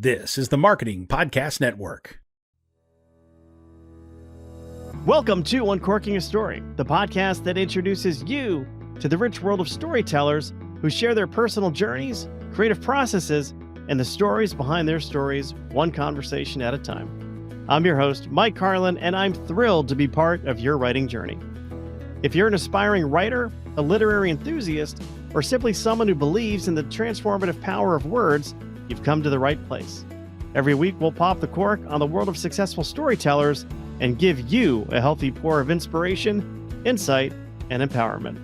This is the Marketing Podcast Network. Welcome to Uncorking a Story, the podcast that introduces you to the rich world of storytellers who share their personal journeys, creative processes, and the stories behind their stories, one conversation at a time. I'm your host, Mike Carlin, and I'm thrilled to be part of your writing journey. If you're an aspiring writer, a literary enthusiast, or simply someone who believes in the transformative power of words, you've come to the right place. Every week, we'll pop the cork on the world of successful storytellers and give you a healthy pour of inspiration, insight, and empowerment.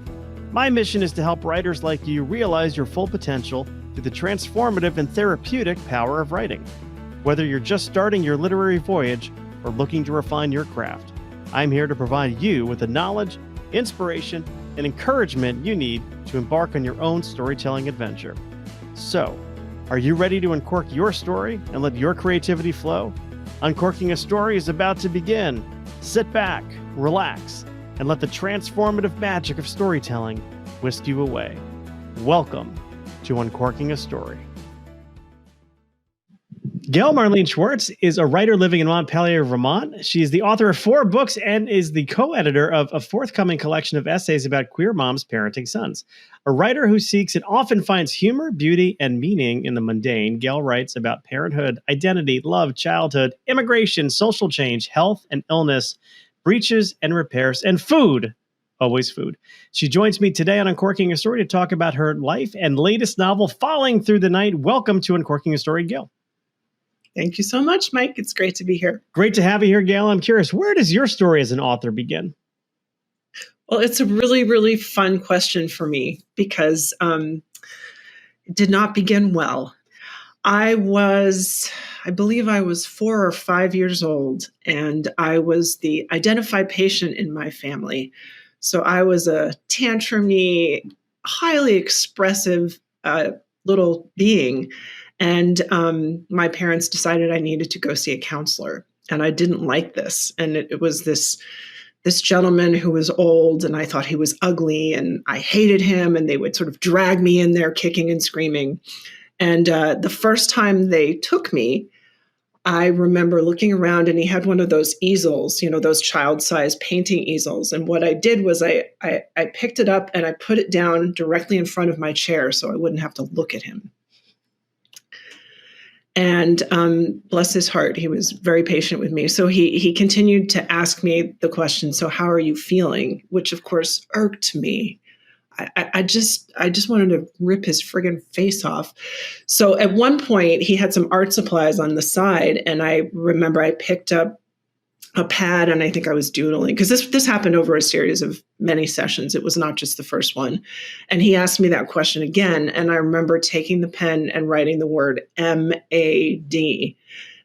My mission is to help writers like you realize your full potential through the transformative and therapeutic power of writing. Whether you're just starting your literary voyage or looking to refine your craft, I'm here to provide you with the knowledge, inspiration, and encouragement you need to embark on your own storytelling adventure. So, are you ready to uncork your story and let your creativity flow? Uncorking a Story is about to begin. Sit back, relax, and let the transformative magic of storytelling whisk you away. Welcome to Uncorking a Story. Gail Marlene Schwartz is a writer living in Montpelier, Vermont. She is the author of 4 books and is the co-editor of a forthcoming collection of essays about queer moms parenting sons. A writer who seeks and often finds humor, beauty, and meaning in the mundane, Gail writes about parenthood, identity, love, childhood, immigration, social change, health and illness, breaches and repairs, and food. Always food. She joins me today on Uncorking a Story to talk about her life and latest novel, Falling Through the Night. Welcome to Uncorking a Story, Gail. Thank you so much, Mike. It's great to be here. Great to have you here, Gail. I'm curious, where does your story as an author begin? Well, it's a really, really fun question for me because it did not begin well. I believe I was 4 or 5 years old, and I was the identified patient in my family. So I was a tantrumy, highly expressive little being. And my parents decided I needed to go see a counselor, and I didn't like this. And it was this gentleman who was old, and I thought he was ugly, and I hated him. And they would sort of drag me in there, kicking and screaming. And the first time they took me, I remember looking around, and he had one of those easels, those child-sized painting easels. And what I did was I picked it up and I put it down directly in front of my chair so I wouldn't have to look at him. And bless his heart, he was very patient with me. So he continued to ask me the question, so how are you feeling? Which, of course, irked me. I just wanted to rip his friggin' face off. So at one point, he had some art supplies on the side. And I remember I picked up a pad, and I think I was doodling, because this happened over a series of many sessions. It was not just the first one. And he asked me that question again. And I remember taking the pen and writing the word MAD.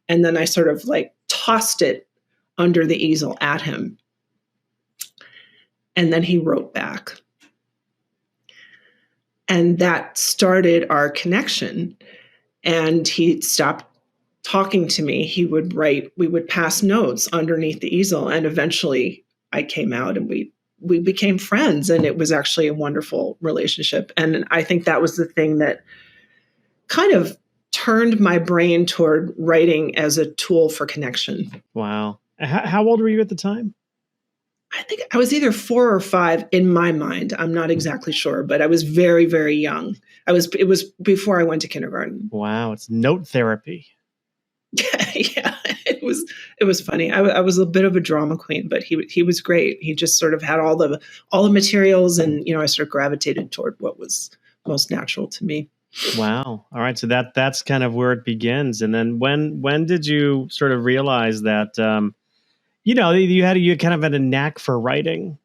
And then I sort of tossed it under the easel at him. And then he wrote back. And that started our connection. And he stopped talking to me. He would write, we would pass notes underneath the easel. And eventually I came out, and we became friends. And it was actually a wonderful relationship. And I think that was the thing that kind of turned my brain toward writing as a tool for connection. Wow. How old were you at the time? I think I was either 4 or 5 in my mind. I'm not exactly sure, but I was very, very young. It was before I went to kindergarten. Wow. It's note therapy. Yeah, it was funny. I was a bit of a drama queen, but he was great. He just sort of had all the materials, and I sort of gravitated toward what was most natural to me. Wow. All right. So that's kind of where it begins. And then when did you sort of realize that you kind of had a knack for writing?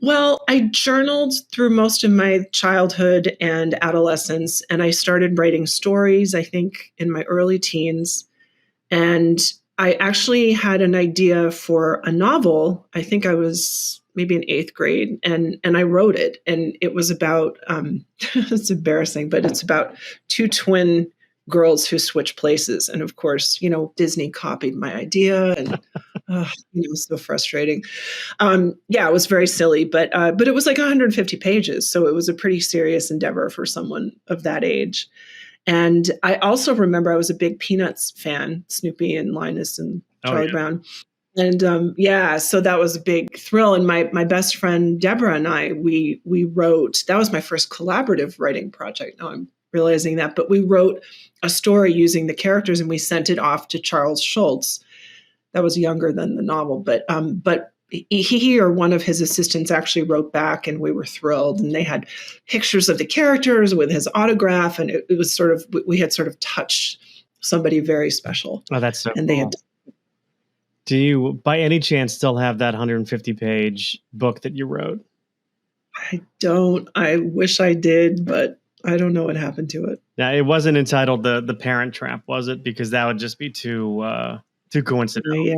Well, I journaled through most of my childhood and adolescence, and I started writing stories, I think, in my early teens. And I actually had an idea for a novel. I think I was maybe in 8th grade, and I wrote it. And it was about, it's embarrassing, but it's about 2 twin girls who switch places. And of course, Disney copied my idea, and it was so frustrating. It was very silly, but it was 150 pages. So it was a pretty serious endeavor for someone of that age. And I also remember I was a big Peanuts fan, Snoopy and Linus and Charlie Brown. And so that was a big thrill. And my best friend Deborah and I, we wrote, that was my first collaborative writing project. Now I'm realizing that, but we wrote a story using the characters and we sent it off to Charles Schultz. That was younger than the novel, but he or one of his assistants actually wrote back, and we were thrilled. And they had pictures of the characters with his autograph, and it was sort of, we had sort of touched somebody very special. Oh, that's so and cool. They had. Do you, by any chance, still have that 150-page book that you wrote? I don't. I wish I did, but I don't know what happened to it. Now, it wasn't entitled the Parent Trap, was it? Because that would just be too coincidental. Yeah.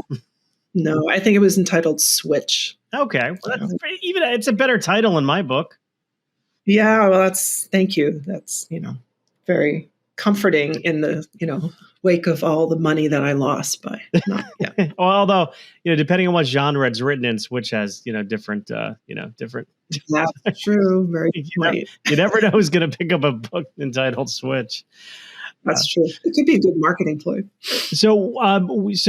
No, I think it was entitled Switch. Okay. Well, even it's a better title in my book. Yeah, well, thank you. That's, very comforting in the, wake of all the money that I lost by not, yeah. Well, although, depending on what genre it's written in, Switch has, different. That's true. Very right. You never know who's going to pick up a book entitled Switch. That's true. It could be a good marketing ploy. So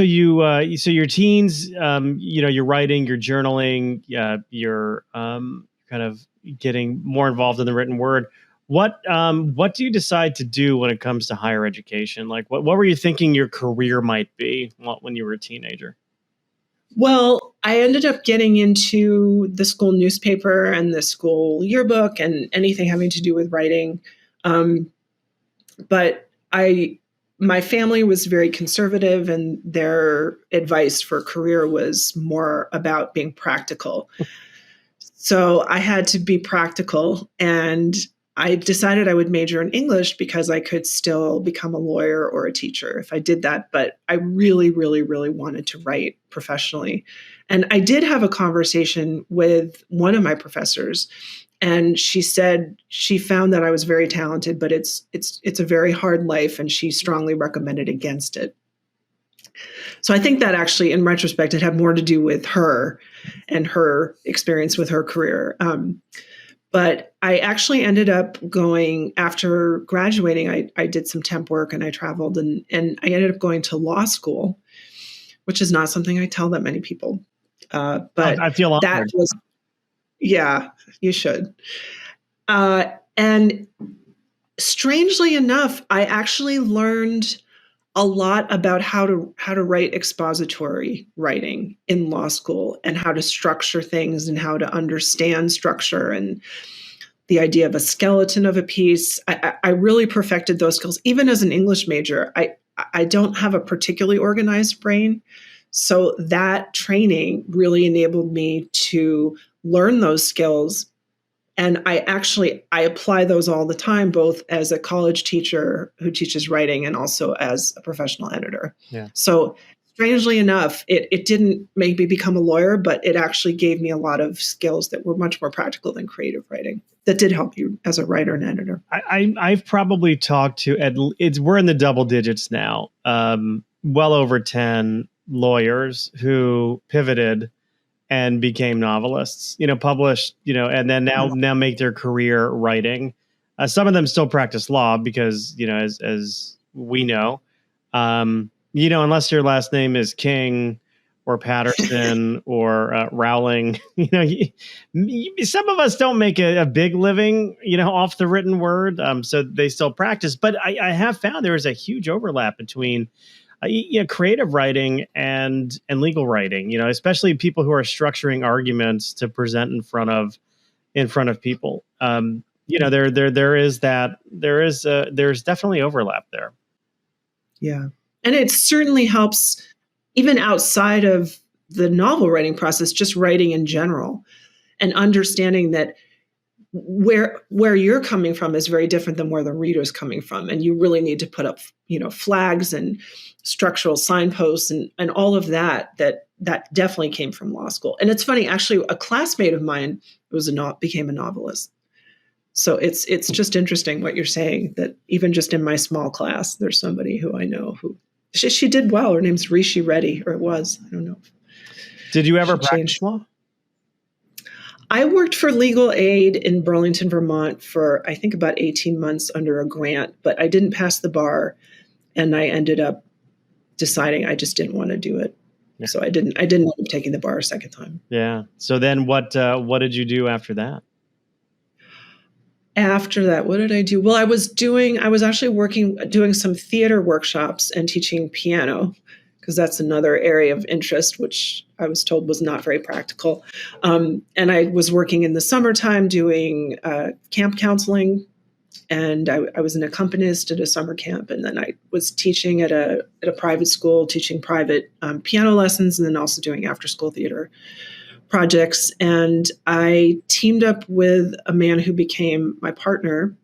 your teens, you're writing, you're journaling, you're kind of getting more involved in the written word. What do you decide to do when it comes to higher education? Like, what were you thinking your career might be when you were a teenager? Well, I ended up getting into the school newspaper and the school yearbook and anything having to do with writing. But my family was very conservative, and their advice for career was more about being practical. So I had to be practical, and I decided I would major in English because I could still become a lawyer or a teacher if I did that. But I really, really, really wanted to write professionally. And I did have a conversation with one of my professors, and she said she found that I was very talented, but it's a very hard life, and she strongly recommended against it. So I think that actually, in retrospect, it had more to do with her and her experience with her career. But I actually ended up going, after graduating, I did some temp work and I traveled, and I ended up going to law school, which is not something I tell that many people. But I feel honored. That was, yeah, you should. And strangely enough, I actually learned a lot about how to write expository writing in law school, and how to structure things, and how to understand structure, and the idea of a skeleton of a piece. I really perfected those skills. Even as an English major, I don't have a particularly organized brain. So that training really enabled me to learn those skills. And I apply those all the time, both as a college teacher who teaches writing and also as a professional editor. Yeah. So strangely enough, it didn't make me become a lawyer, but it actually gave me a lot of skills that were much more practical than creative writing that did help you as a writer and editor. I've probably talked to, we're in the double digits now, well over 10 lawyers who pivoted and became novelists, published, and then now make their career writing. Some of them still practice law because, as we know, unless your last name is King or Patterson or Rowling, some of us don't make a big living, off the written word. So they still practice. But I have found there is a huge overlap between creative writing and legal writing, especially people who are structuring arguments to present in front of people. There's definitely overlap there. Yeah. And it certainly helps even outside of the novel writing process, just writing in general, and understanding that where you're coming from is very different than where the reader's coming from. And you really need to put up, flags and structural signposts and all of that definitely came from law school. And it's funny, actually, a classmate of mine became a novelist. So it's just interesting what you're saying, that even just in my small class, there's somebody who I know who she did well. Her name's Rishi Reddy, or it was, I don't know. Did you ever practice law? I worked for legal aid in Burlington, Vermont for, I think, about 18 months under a grant, but I didn't pass the bar, and I ended up deciding I just didn't want to do it. Yeah. So I didn't end up taking the bar a second time. Yeah. So then what did you do after that? After that, what did I do? Well, I was actually doing some theater workshops and teaching piano, because that's another area of interest, which I was told was not very practical. And I was working in the summertime doing camp counseling, and I was an accompanist at a summer camp, and then I was teaching at a private school, teaching private piano lessons, and then also doing after school theater projects. And I teamed up with a man who became my partner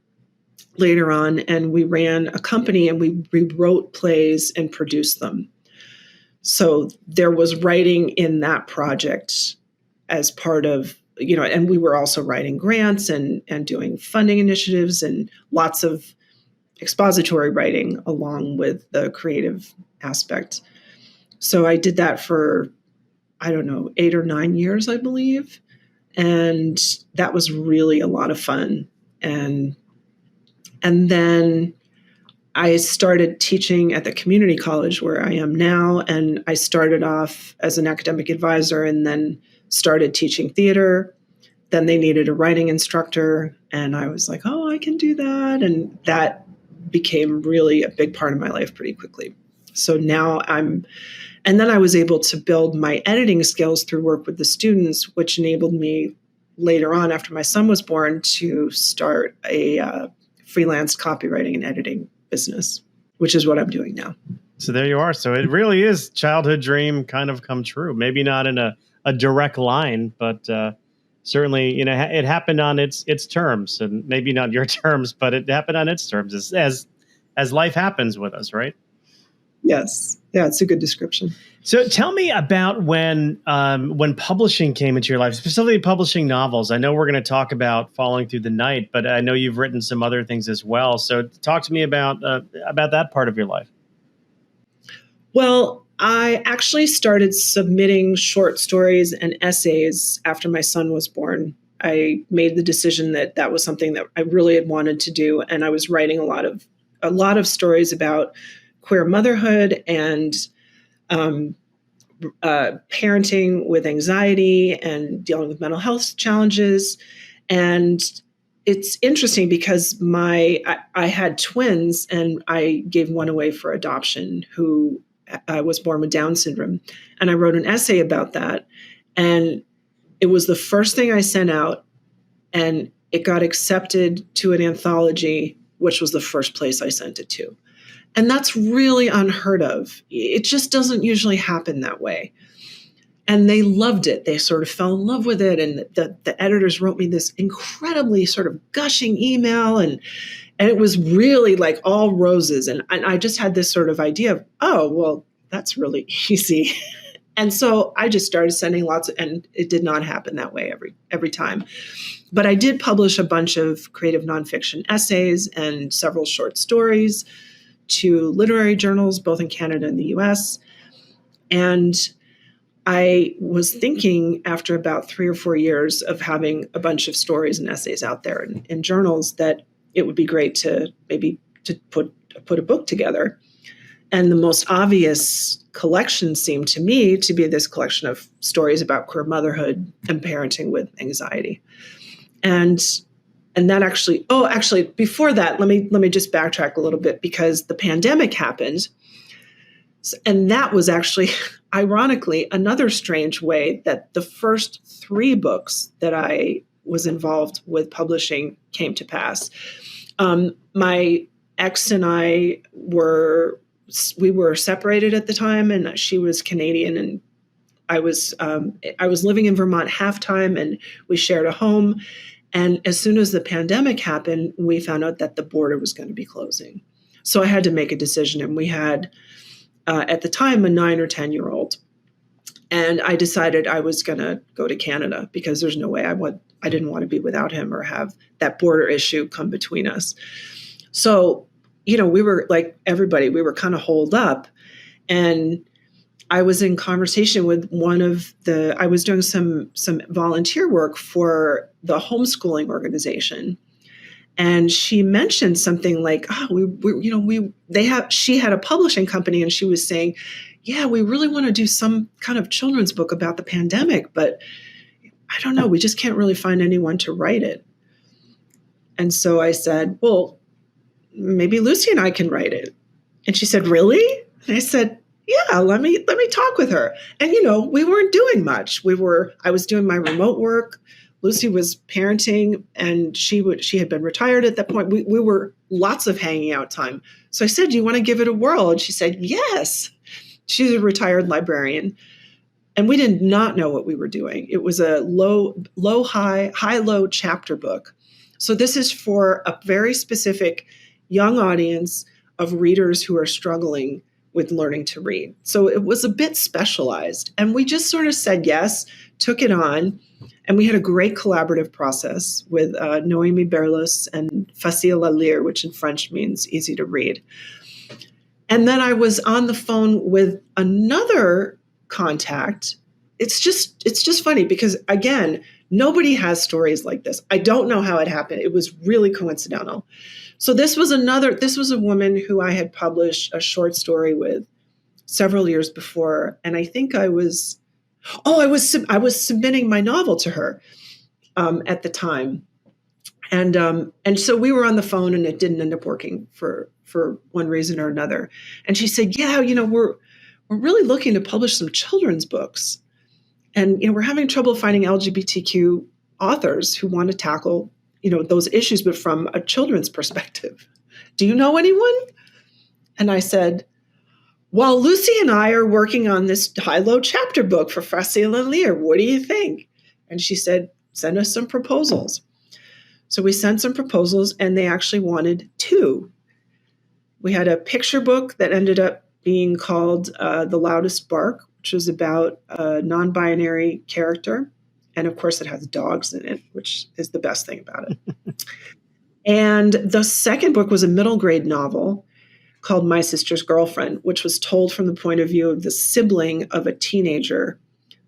later on, and we ran a company and we rewrote plays and produced them. So there was writing in that project as part of, and we were also writing grants and doing funding initiatives and lots of expository writing along with the creative aspect. So I did that for, I don't know, 8 or 9 years, I believe. And that was really a lot of fun. And then I started teaching at the community college where I am now. And I started off as an academic advisor and then started teaching theater. Then they needed a writing instructor. And I was like, oh, I can do that. And that became really a big part of my life pretty quickly. So now and then I was able to build my editing skills through work with the students, which enabled me later on, after my son was born, to start a freelance copywriting and editing business, which is what I'm doing now. So there you are. So it really is childhood dream kind of come true. Maybe not in a direct line, but certainly, it happened on its terms, and maybe not your terms, but it happened on its terms as life happens with us, right? Yes. Yeah, it's a good description. So tell me about when publishing came into your life, specifically publishing novels. I know we're going to talk about Falling Through the Night, but I know you've written some other things as well. So talk to me about that part of your life. Well, I actually started submitting short stories and essays after my son was born. I made the decision that was something that I really had wanted to do, and I was writing a lot of stories about queer motherhood and parenting with anxiety and dealing with mental health challenges. And it's interesting because I had twins, and I gave one away for adoption who was born with Down syndrome. And I wrote an essay about that. And it was the first thing I sent out, and it got accepted to an anthology, which was the first place I sent it to. And that's really unheard of. It just doesn't usually happen that way. And they loved it. They sort of fell in love with it. And the editors wrote me this incredibly sort of gushing email. And it was really like all roses. And I just had this sort of idea of, oh, well, that's really easy. And so I just started sending and it did not happen that way every time. But I did publish a bunch of creative nonfiction essays and several short stories to literary journals, both in Canada and the US. And I was thinking, after about 3 or 4 years of having a bunch of stories and essays out there in journals, that it would be great to maybe to put a book together. And the most obvious collection seemed to me to be this collection of stories about queer motherhood and parenting with anxiety. And that actually, before that, let me just backtrack a little bit, because the pandemic happened. And that was actually, ironically, another strange way that the first 3 books that I was involved with publishing came to pass. My ex and I were separated at the time, and she was Canadian, and I was living in Vermont half-time, and we shared a home. And as soon as the pandemic happened, we found out that the border was going to be closing. So I had to make a decision. And we had, at the time, a 9 or 10-year-old. And I decided I was going to go to Canada, because there's no way I didn't want to be without him or have that border issue come between us. So, we were like everybody, we were kind of holed up. And I was in conversation with I was doing some volunteer work for the homeschooling organization. And she mentioned something like, oh, she had a publishing company, and she was saying, yeah, we really want to do some kind of children's book about the pandemic, but I don't know, we just can't really find anyone to write it. And so I said, well, maybe Lucy and I can write it. And she said, really? And I said, yeah, let me talk with her. And, we weren't doing much. I was doing my remote work. Lucy was parenting, and she had been retired at that point. We were lots of hanging out time. So I said, do you want to give it a whirl? And she said, yes. She's a retired librarian. And we did not know what we were doing. It was a high-low chapter book. So this is for a very specific young audience of readers who are struggling with learning to read. So it was a bit specialized. And we just sort of said yes, took it on. And we had a great collaborative process with Noémie Berlus and facile à lire, which in French means easy to read. And then I was on the phone with another contact. It's just funny because, again, nobody has stories like this. I don't know how it happened. It was really coincidental. So this was a woman who I had published a short story with several years before. And I think I was submitting my novel to her at the time. And so we were on the phone, and it didn't end up working for one reason or another. And she said, yeah, we're really looking to publish some children's books. And, we're having trouble finding LGBTQ authors who want to tackle, those issues, but from a children's perspective. Do you know anyone? And I said, well, Lucy and I are working on this high-low chapter book for facile à lire. What do you think? And she said, send us some proposals. So we sent some proposals, and they actually wanted 2. We had a picture book that ended up being called The Loudest Bark, which was about a non-binary character. And of course, it has dogs in it, which is the best thing about it. And the second book was a middle grade novel called My Sister's Girlfriend, which was told from the point of view of the sibling of a teenager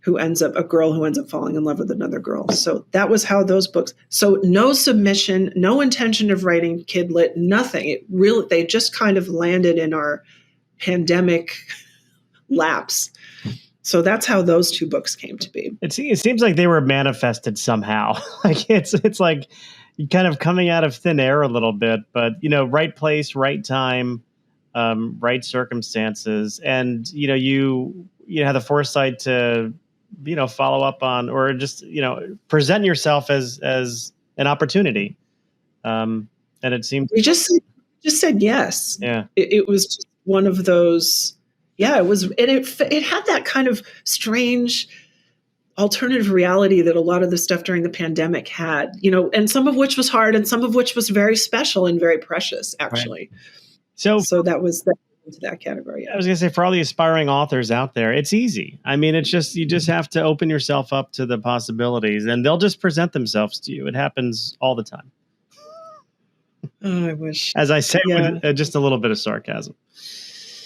a girl who ends up falling in love with another girl. So that was how those books, so no submission, no intention of writing kid lit, nothing. They just kind of landed in our pandemic laps. So that's how those 2 books came to be. It seems like they were manifested somehow. Like it's like kind of coming out of thin air a little bit, but right place, right time, right circumstances, and you have the foresight to follow up on, or just present yourself as an opportunity. And it seemed we just said yes. Yeah, it was just one of those. Yeah, it was. It had that kind of strange alternative reality that a lot of the stuff during the pandemic had, and some of which was hard, and some of which was very special and very precious, actually. Right. So that was into that category. Yeah. I was going to say, for all the aspiring authors out there, it's easy. I mean, you just have to open yourself up to the possibilities, and they'll just present themselves to you. It happens all the time. Oh, I wish. As I say, with just a little bit of sarcasm.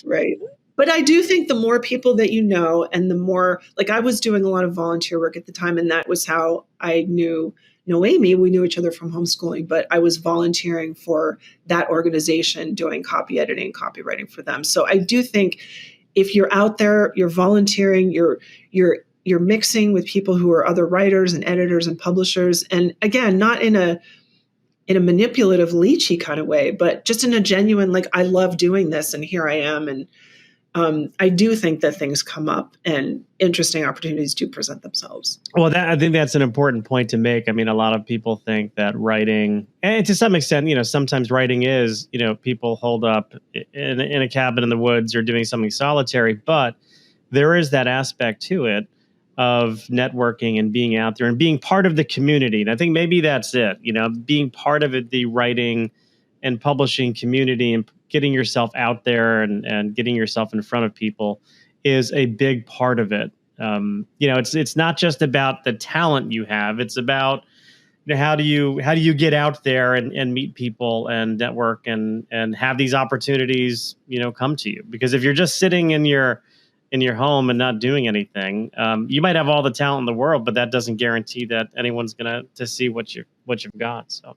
Right. But I do think the more people that you know, and the more, like, I was doing a lot of volunteer work at the time, and that was how I knew Noémie. We knew each other from homeschooling, but I was volunteering for that organization, doing copy editing, copywriting for them. So I do think if you're out there, you're volunteering, you're mixing with people who are other writers and editors and publishers, and again, not in a manipulative, leechy kind of way, but just in a genuine, like, I love doing this, and here I am, and I do think that things come up and interesting opportunities do present themselves. Well, I think that's an important point to make. I mean, a lot of people think that writing, and to some extent, sometimes writing is, people holed up in a cabin in the woods or doing something solitary, but there is that aspect to it of networking and being out there and being part of the community. And I think maybe that's it, being part of it, the writing and publishing community, and getting yourself out there and getting yourself in front of people is a big part of it. It's not just about the talent you have. It's about how do you get out there and meet people and network and have these opportunities, come to you. Because if you're just sitting in your in your home and not doing anything. You might have all the talent in the world, but that doesn't guarantee that anyone's gonna to see what you've got. So,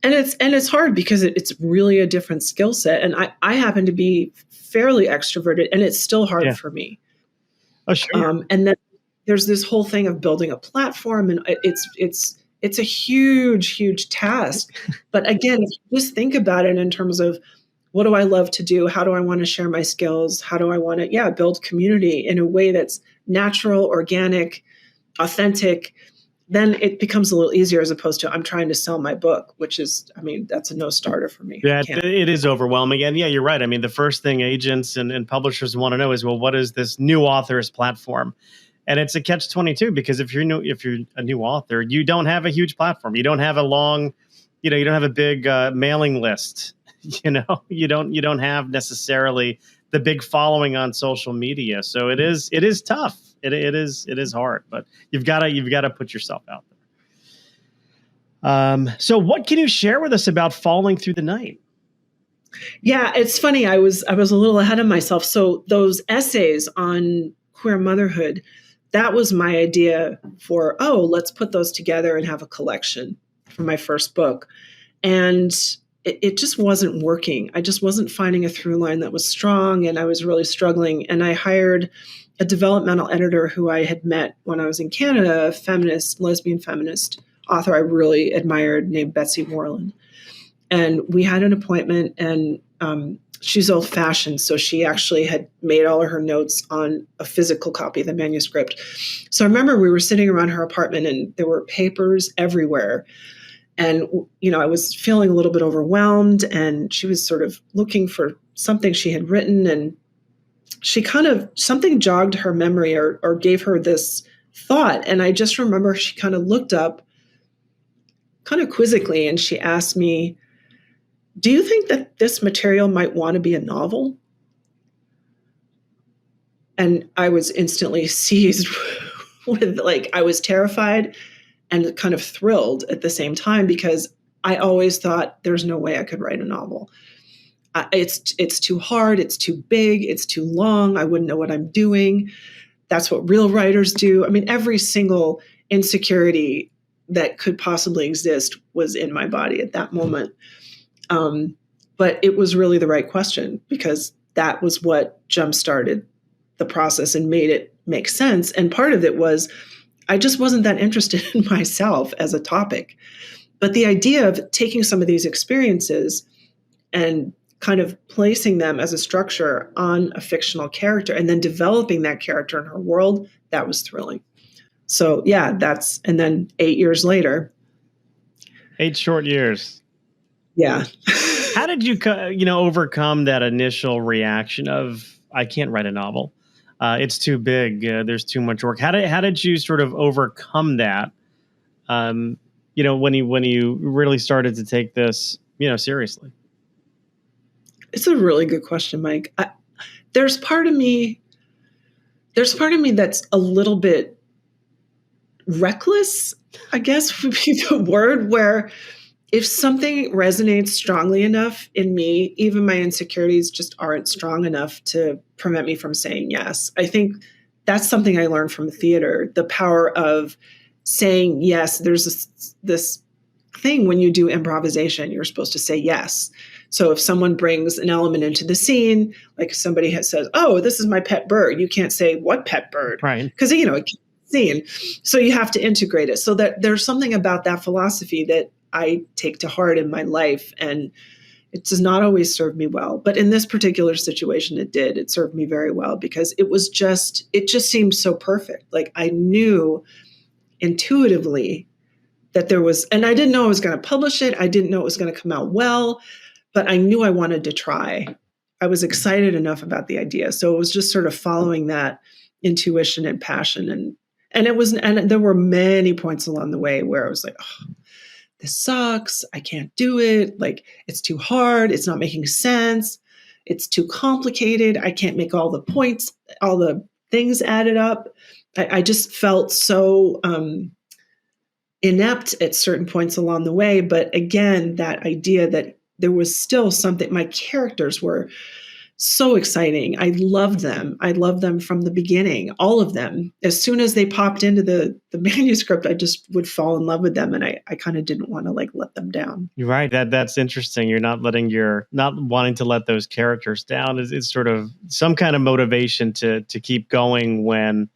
and it's hard because it's really a different skill set, and I happen to be fairly extroverted, and it's still hard for me. Oh, sure. And then there's this whole thing of building a platform, and it's a huge task. But again, if you just think about it in terms of, what do I love to do? How do I want to share my skills? How do I want to, build community in a way that's natural, organic, authentic? Then it becomes a little easier, as opposed to, I'm trying to sell my book, which is, that's a no starter for me. Yeah, it is overwhelming. And yeah, you're right. I mean, the first thing agents and publishers want to know is, well, what is this new author's platform? And it's a catch-22, because if you're a new author, you don't have a huge platform. You don't have a long, you don't have a big mailing list. You don't have necessarily the big following on social media. So it is tough. It is hard, but you've got to put yourself out there. So what can you share with us about Falling Through the Night? Yeah, it's funny. I was a little ahead of myself. So those essays on queer motherhood, that was my idea for, let's put those together and have a collection for my first book. And it just wasn't working. I just wasn't finding a through line that was strong, and I was really struggling. And I hired a developmental editor who I had met when I was in Canada, a lesbian feminist author I really admired, named Betsy Warland. And we had an appointment, and she's old fashioned. So she actually had made all of her notes on a physical copy of the manuscript. So I remember we were sitting around her apartment, and there were papers everywhere. And, I was feeling a little bit overwhelmed, and she was sort of looking for something she had written, and she something jogged her memory or gave her this thought. And I just remember she kind of looked up kind of quizzically, and she asked me, do you think that this material might want to be a novel? And I was instantly seized with, I was terrified and kind of thrilled at the same time, because I always thought, there's no way I could write a novel. It's too hard. It's too big. It's too long. I wouldn't know what I'm doing. That's what real writers do. I mean, every single insecurity that could possibly exist was in my body at that moment. But it was really the right question, because that was what jump-started the process and made it make sense. And part of it was, I just wasn't that interested in myself as a topic. But the idea of taking some of these experiences and kind of placing them as a structure on a fictional character, and then developing that character in her world, that was thrilling. So yeah, and then 8 years later. 8 short years. Yeah. How did you, overcome that initial reaction of, I can't write a novel? It's too big. There's too much work. How did you sort of overcome that? When you really started to take this, seriously? It's a really good question, Mike. There's part of me that's a little bit reckless, I guess would be the word, where if something resonates strongly enough in me, even my insecurities just aren't strong enough to prevent me from saying yes. I think that's something I learned from theater, the power of saying yes. There's this thing when you do improvisation, you're supposed to say yes. So if someone brings an element into the scene, like somebody says, "Oh, this is my pet bird," you can't say, "What pet bird?" Right. Because, it can't be seen. So you have to integrate it. So that there's something about that philosophy that I take to heart in my life, and it does not always serve me well. But in this particular situation, it did. It served me very well, because it just seemed so perfect. Like, I knew intuitively that there was, and I didn't know I was going to publish it. I didn't know it was going to come out well, but I knew I wanted to try. I was excited enough about the idea. So it was just sort of following that intuition and passion. And there were many points along the way where I was like, oh, this sucks. I can't do it. Like, it's too hard. It's not making sense. It's too complicated. I can't make all the points, all the things added up. I just felt so inept at certain points along the way. But again, that idea that there was still something, my characters were so exciting. I loved them. I loved them from the beginning, all of them. As soon as they popped into the manuscript, I just would fall in love with them. And I kind of didn't want to like let them down. You're right. That's interesting. You're not not wanting to let those characters down. It's sort of some kind of motivation to keep going when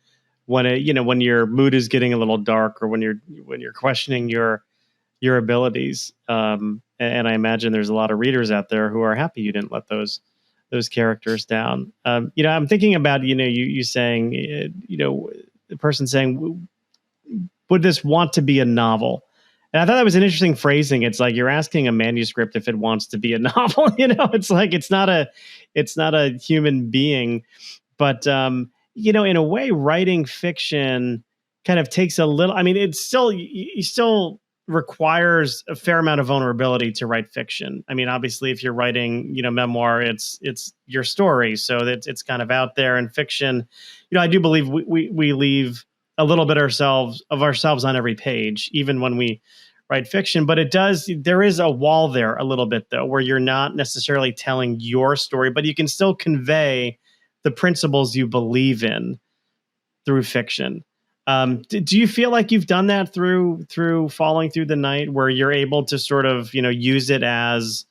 when your mood is getting a little dark, or when you're questioning your abilities. And I imagine there's a lot of readers out there who are happy you didn't let those characters down. I'm thinking about, you saying, the person saying, would this want to be a novel? And I thought that was an interesting phrasing. It's like you're asking a manuscript if it wants to be a novel. It's like it's not a human being, but in a way, writing fiction kind of takes a little. I mean, it's still you still requires a fair amount of vulnerability to write fiction. I mean, obviously, if you're writing, memoir, it's your story, so that it's kind of out there. In fiction, I do believe we leave a little bit of ourselves on every page, even when we write fiction. But there is a wall there a little bit, though, where you're not necessarily telling your story, but you can still convey the principles you believe in through fiction. Do you feel like you've done that through Falling Through the Night, where you're able to sort of, use it as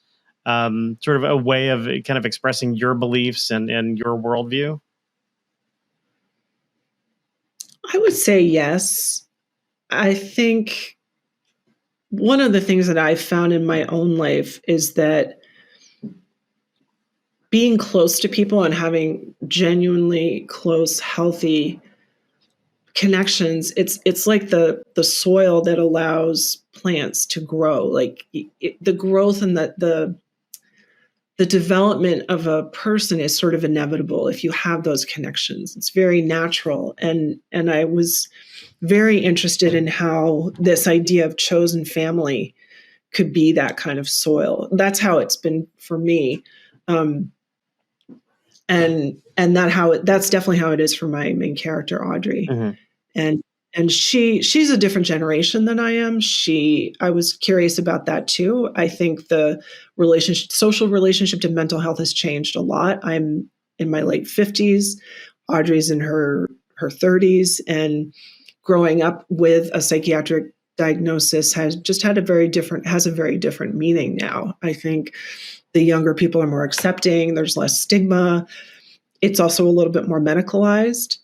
sort of a way of kind of expressing your beliefs and your worldview? I would say yes. I think one of the things that I've found in my own life is that being close to people and having genuinely close, healthy connections, it's like the soil that allows plants to grow. Like the growth and the development of a person is sort of inevitable if you have those connections. It's very natural. And I was very interested in how this idea of chosen family could be that kind of soil. That's how it's been for me. And that's definitely how it is for my main character, Audrey. Mm-hmm. And she's a different generation than I am. I was curious about that too. I think the social relationship to mental health has changed a lot. I'm in my late 50s. Audrey's in her 30s, and growing up with a psychiatric diagnosis has a very different meaning now. I think the younger people are more accepting. There's less stigma. It's also a little bit more medicalized.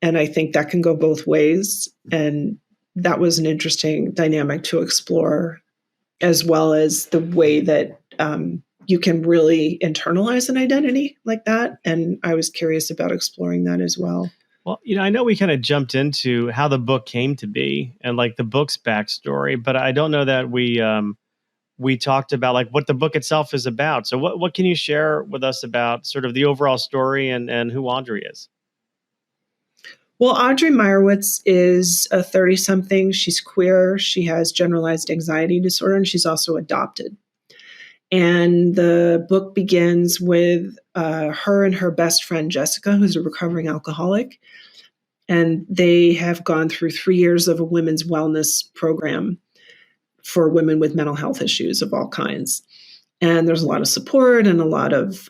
And I think that can go both ways. And that was an interesting dynamic to explore, as well as the way that you can really internalize an identity like that. And I was curious about exploring that as well. Well, I know we kind of jumped into how the book came to be and like the book's backstory, but I don't know that we talked about like what the book itself is about. So what can you share with us about sort of the overall story and who Audrey is? Well, Audrey Meyerowitz is a 30-something. She's queer. She has generalized anxiety disorder, and she's also adopted. And the book begins with her and her best friend, Jessica, who's a recovering alcoholic. And they have gone through 3 years of a women's wellness program for women with mental health issues of all kinds. And there's a lot of support and a lot of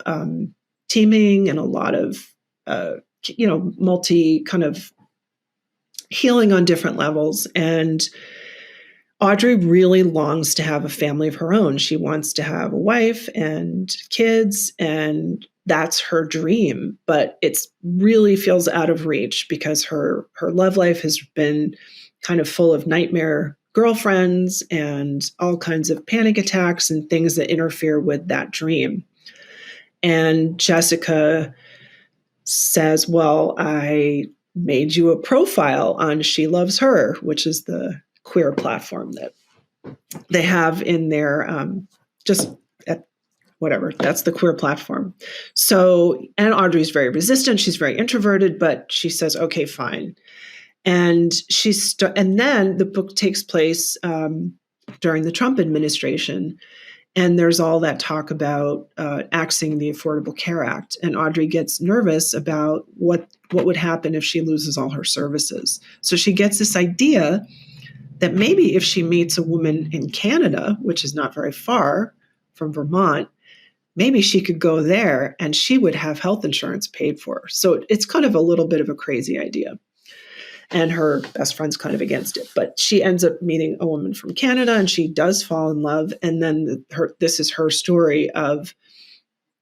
teaming and a lot of multi kind of healing on different levels. And Audrey really longs to have a family of her own. She wants to have a wife and kids, and that's her dream. But it really feels out of reach because her love life has been kind of full of nightmare girlfriends and all kinds of panic attacks and things that interfere with that dream. And Jessica says, well, I made you a profile on She Loves Her, which is the queer platform that they have in their that's the queer platform. So, and Audrey's very resistant. She's very introverted, but she says, okay, fine. And and then the book takes place during the Trump administration. And there's all that talk about axing the Affordable Care Act. And Audrey gets nervous about what would happen if she loses all her services. So she gets this idea that maybe if she meets a woman in Canada, which is not very far from Vermont, maybe she could go there and she would have health insurance paid for. So it's kind of a little bit of a crazy idea. And her best friend's kind of against it. But she ends up meeting a woman from Canada and she does fall in love. And then this is her story of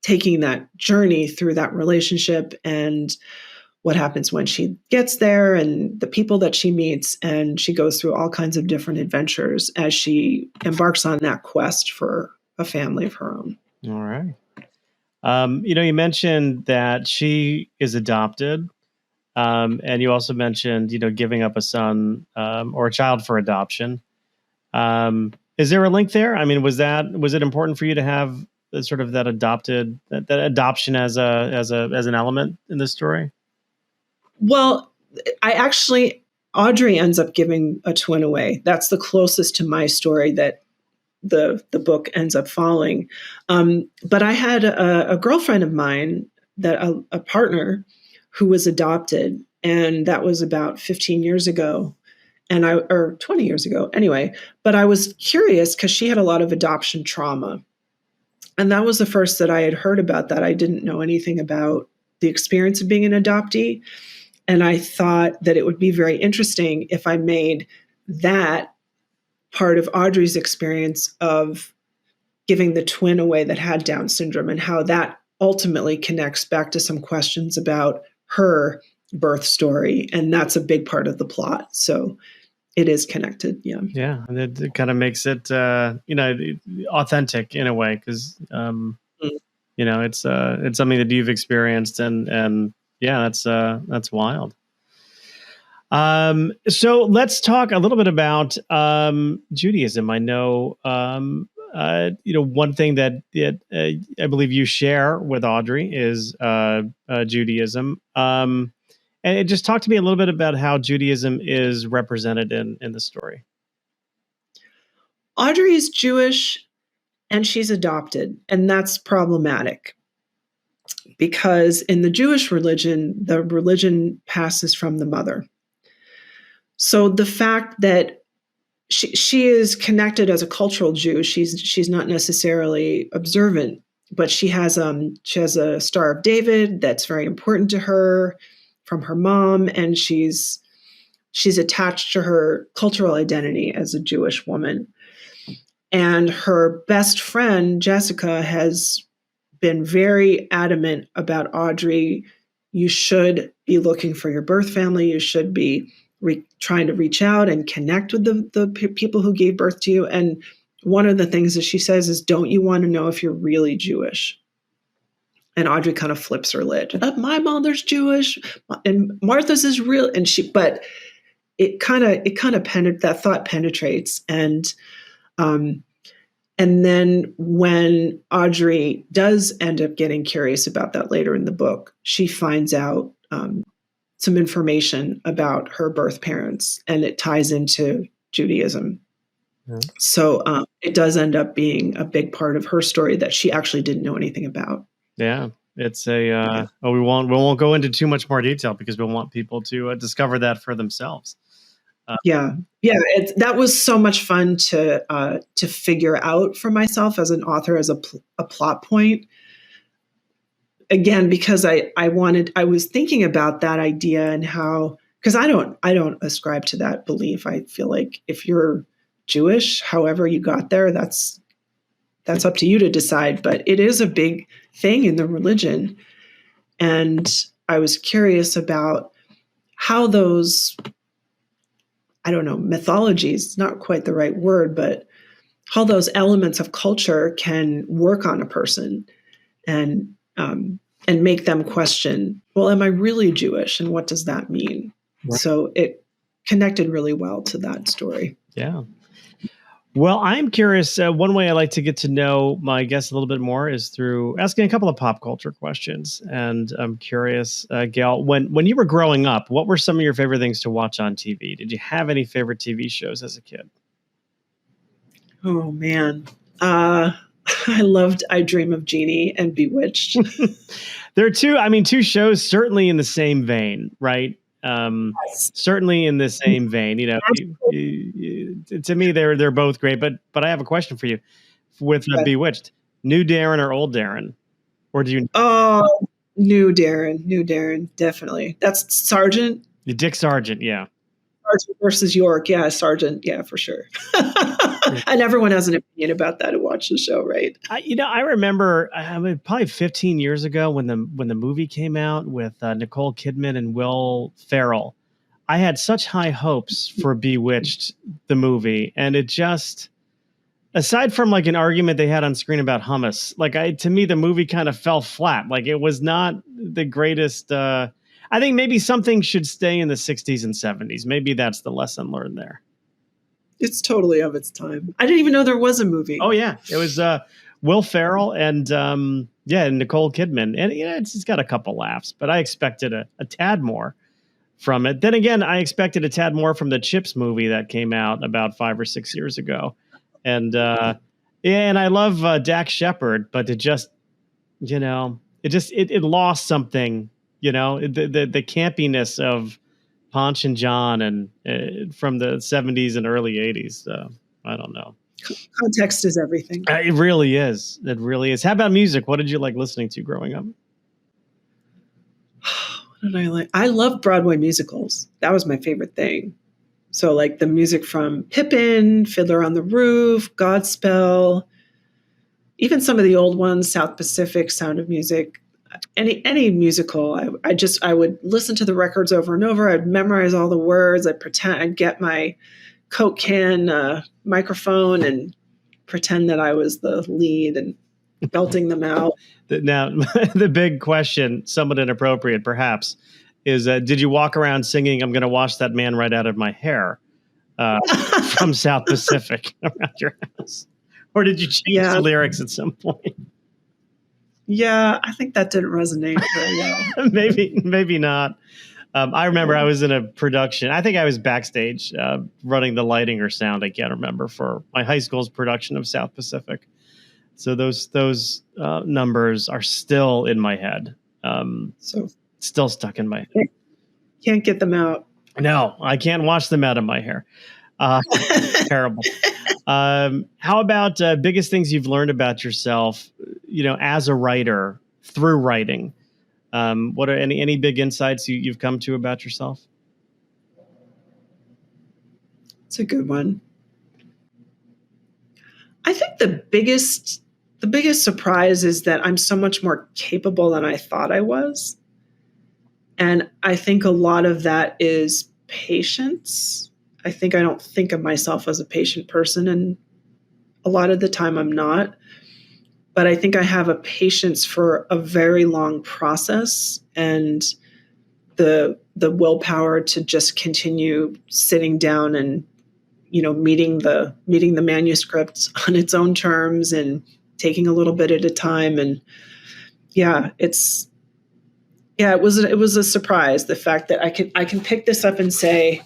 taking that journey through that relationship and what happens when she gets there and the people that she meets. And she goes through all kinds of different adventures as she embarks on that quest for a family of her own. All right. You mentioned that she is adopted. And you also mentioned, giving up a son or a child for adoption. Is there a link there? I mean, was it important for you to have sort of that adoption as an element in this story? Well, Audrey ends up giving a twin away. That's the closest to my story that the book ends up following. But I had a girlfriend of mine, that a partner who was adopted, and that was about 15 years ago, or 20 years ago anyway. But I was curious because she had a lot of adoption trauma. And that was the first that I had heard about that. I didn't know anything about the experience of being an adoptee. And I thought that it would be very interesting if I made that part of Audrey's experience of giving the twin away that had Down syndrome, and how that ultimately connects back to some questions about her birth story. And that's a big part of the plot. So it is connected. Yeah. Yeah. And it kind of makes it, authentic in a way, because, it's something that you've experienced, and yeah, that's wild. So let's talk a little bit about Judaism. I know, one thing that I believe you share with Audrey is Judaism. And just talk to me a little bit about how Judaism is represented in the story. Audrey is Jewish and she's adopted, and that's problematic. Because in the Jewish religion, the religion passes from the mother. So the fact that she is connected as a cultural Jew, she's not necessarily observant, but she has a Star of David that's very important to her from her mom, and she's attached to her cultural identity as a Jewish woman. And her best friend, Jessica, has been very adamant about Audrey. You should be looking for your birth family. You should be trying to reach out and connect with the people who gave birth to you. And one of the things that she says is, don't you want to know if you're really Jewish? And Audrey kind of flips her lid. My mother's Jewish and Martha's is real. But it kind of that thought penetrates. And then when Audrey does end up getting curious about that later in the book, she finds out some information about her birth parents, and it ties into Judaism. Mm-hmm. So it does end up being a big part of her story that she actually didn't know anything about. Yeah, it's we won't go into too much more detail because we want people to discover that for themselves. That was so much fun to figure out for myself as an author, as a plot point. Again, because I was thinking about that idea and how, because I don't ascribe to that belief. I feel like if you're Jewish, however you got there, that's up to you to decide. But it is a big thing in the religion, and I was curious about how those, I don't know, mythologies, not quite the right word, but how those elements of culture can work on a person and make them question, well, am I really Jewish? And what does that mean? Right. So it connected really well to that story. Yeah. Well, I'm curious. One way I like to get to know my guests a little bit more is through asking a couple of pop culture questions. And I'm curious, Gail, when you were growing up, what were some of your favorite things to watch on TV? Did you have any favorite TV shows as a kid? Oh, man. I loved I Dream of Jeannie and Bewitched. There are two shows certainly in the same vein, right? Yes. Certainly in the same vein. To me, they're both great. But I have a question for you with Bewitched. New Darren or old Darren? Or do you? Oh, new Darren, definitely. That's Sergeant. Dick Sargent, yeah. Sergeant versus York. Yeah, Sergeant. Yeah, for sure. And everyone has an opinion about that who watched the show, right? I remember probably 15 years ago when the movie came out with Nicole Kidman and Will Ferrell. I had such high hopes for Bewitched, the movie, and it just, aside from like an argument they had on screen about hummus, to me the movie kind of fell flat. Like it was not the greatest. I think maybe something should stay in the 60s and 70s. Maybe that's the lesson learned there. It's totally of its time. I didn't even know there was a movie. Oh yeah, it was Will Ferrell and Nicole Kidman, and it's got a couple laughs, but I expected a tad more from it. Then again, I expected a tad more from the Chips movie that came out about 5 or 6 years ago, and and I love Dax Shepard, but it lost something. The campiness of Ponch and John and from the 70s and early 80s. I don't know. Context is everything. It really is. It really is. How about music? What did you like listening to growing up? What did I like? I love Broadway musicals. That was my favorite thing. So like the music from Pippin, Fiddler on the Roof, Godspell, even some of the old ones, South Pacific, Sound of Music. Any musical, I would listen to the records over and over. I'd memorize all the words. I'd get my Coke can microphone and pretend that I was the lead and belting them out. Now, the big question, somewhat inappropriate perhaps, is did you walk around singing "I'm going to wash that man right out of my hair" from South Pacific around your house, or did you change the lyrics at some point? Yeah, I think that didn't resonate very well. maybe not. I remember I was in a production. I think I was backstage running the lighting or sound. I can't remember, for my high school's production of South Pacific. So those numbers are still in my head. Still stuck in my head. Can't get them out. No, I can't wash them out of my hair. Terrible. How about biggest things you've learned about yourself, as a writer through writing? What are any big insights you've come to about yourself? It's a good one. I think the biggest surprise is that I'm so much more capable than I thought I was. And I think a lot of that is patience. I think I don't think of myself as a patient person, and a lot of the time I'm not. But I think I have a patience for a very long process and the willpower to just continue sitting down and meeting the manuscript on its own terms and taking a little bit at a time. And it was a surprise, the fact that I can pick this up and say,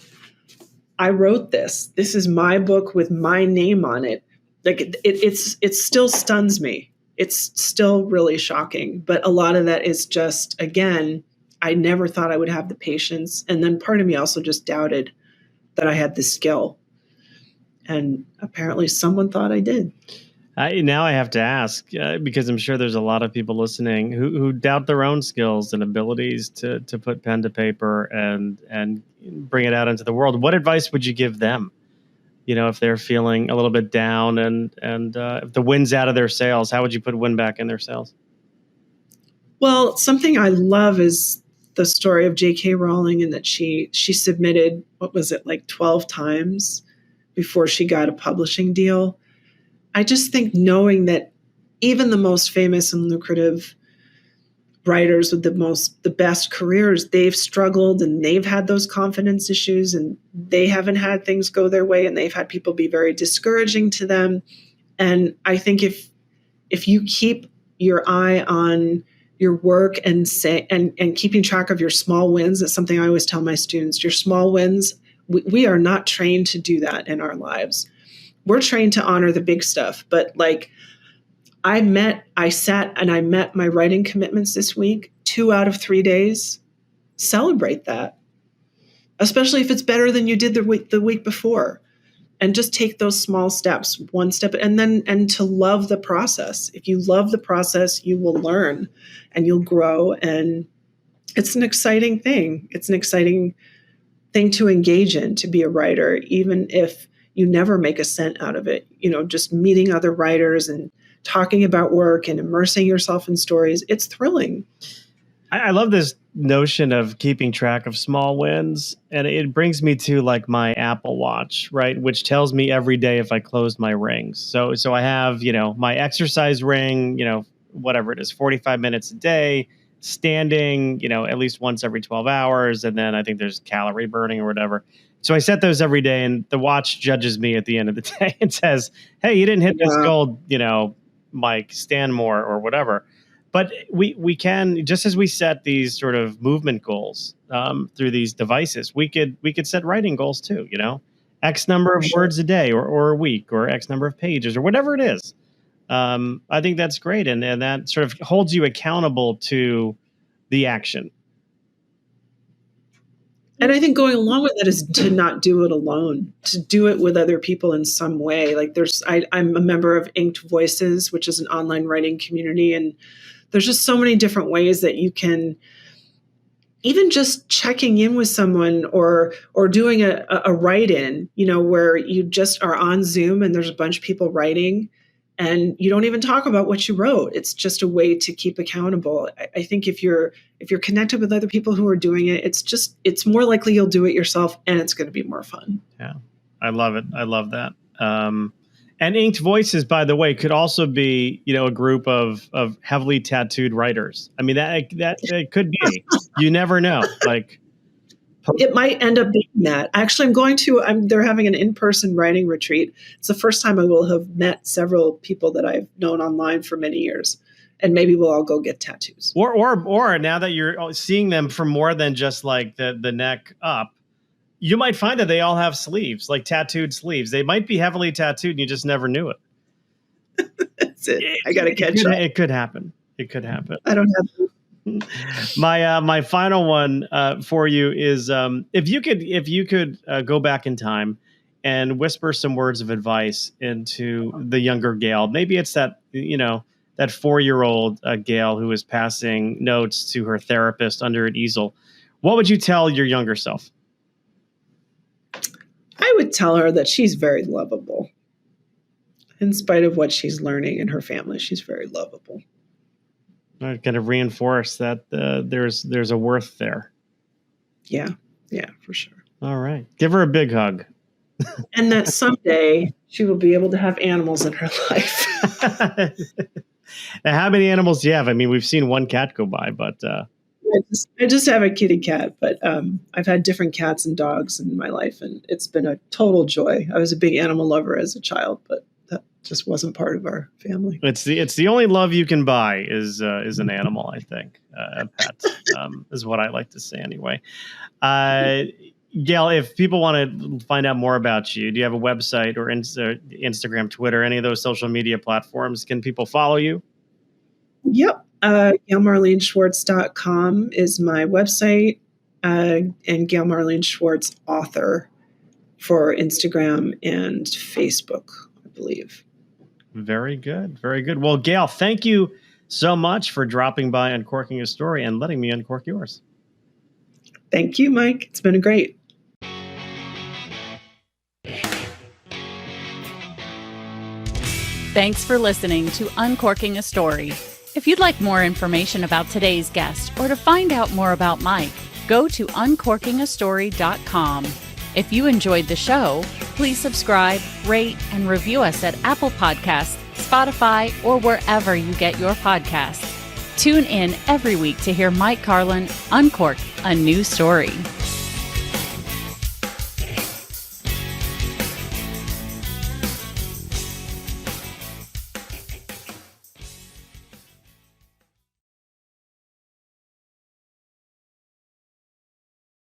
I wrote this. This is my book with my name on it. Like it still stuns me. It's still really shocking. But a lot of that is just, again, I never thought I would have the patience. And then part of me also just doubted that I had the skill. And apparently someone thought I did. Now I have to ask, because I'm sure there's a lot of people listening who doubt their own skills and abilities to put pen to paper and bring it out into the world. What advice would you give them? If they're feeling a little bit down and if the wind's out of their sails, how would you put wind back in their sails? Well, something I love is the story of J.K. Rowling, and that she submitted, 12 times before she got a publishing deal. I just think knowing that even the most famous and lucrative writers with the best careers, they've struggled and they've had those confidence issues and they haven't had things go their way and they've had people be very discouraging to them. And I think if you keep your eye on your work and keeping track of your small wins, that's something I always tell my students, your small wins, we are not trained to do that in our lives. We're trained to honor the big stuff, but I sat and I met my writing commitments this week, 2 out of 3 days. Celebrate that, especially if it's better than you did the week before. and just take those small steps, one step, and to love the process. If you love the process, you will learn and you'll grow. And it's an exciting thing. It's an exciting thing to engage in, to be a writer, even if you never make a cent out of it. Just meeting other writers and talking about work and immersing yourself in stories. It's thrilling. I love this notion of keeping track of small wins. And it brings me to like my Apple Watch, right? Which tells me every day if I close my rings. So I have, my exercise ring, whatever it is, 45 minutes a day, standing, at least once every 12 hours. And then I think there's calorie burning or whatever. So I set those every day, and the watch judges me at the end of the day and says, hey, you didn't hit this goal, Mike, stand more or whatever. But we can, just as we set these sort of movement goals through these devices, we could set writing goals too, X number of words a day or a week or X number of pages or whatever it is. I think that's great. And that sort of holds you accountable to the action. And I think going along with that is to not do it alone, to do it with other people in some way. Like I'm a member of Inked Voices, which is an online writing community. And there's just so many different ways that you can, even just checking in with someone or doing a write-in, where you just are on Zoom and there's a bunch of people writing and you don't even talk about what you wrote. It's just a way to keep accountable. I think if you're connected with other people who are doing it, it's more likely you'll do it yourself, and it's going to be more fun. Yeah, I love it. I love that. And Inked Voices, by the way, could also be, a group of heavily tattooed writers. I mean, that it could be. You never know. Like, it might end up being that. Actually, they're having an in-person writing retreat. It's the first time I will have met several people that I've known online for many years. And maybe we'll all go get tattoos. Or now that you're seeing them from more than just like the neck up, you might find that they all have sleeves, like tattooed sleeves. They might be heavily tattooed and you just never knew it. That's it. I got to catch up. It could happen. I don't have my final one for you is if you could go back in time and whisper some words of advice into the younger Gail. Maybe it's that that 4-year-old Gail who is passing notes to her therapist under an easel. What would you tell your younger self? I would tell her that she's very lovable. In spite of what she's learning in her family, she's very lovable. I'm going to reinforce that there's a worth there. Yeah, for sure. All right. Give her a big hug. And that someday she will be able to have animals in her life. Now, how many animals do you have? I mean, we've seen one cat go by, but... I just have a kitty cat, but I've had different cats and dogs in my life, and it's been a total joy. I was a big animal lover as a child, but that just wasn't part of our family. It's the only love you can buy is an animal, I think. A pet is what I like to say anyway. Gail, if people want to find out more about you, do you have a website or Instagram, Twitter, any of those social media platforms? Can people follow you? Yep. GailMarleneSchwartz.com is my website, and Gail Marlene Schwartz author for Instagram and Facebook, I believe. Very good. Very good. Well, Gail, thank you so much for dropping by Uncorking a Story and letting me uncork yours. Thank you, Mike. It's been great. Thanks for listening to Uncorking a Story. If you'd like more information about today's guest or to find out more about Mike, go to uncorkingastory.com. If you enjoyed the show, please subscribe, rate, and review us at Apple Podcasts, Spotify, or wherever you get your podcasts. Tune in every week to hear Mike Carlin uncork a new story.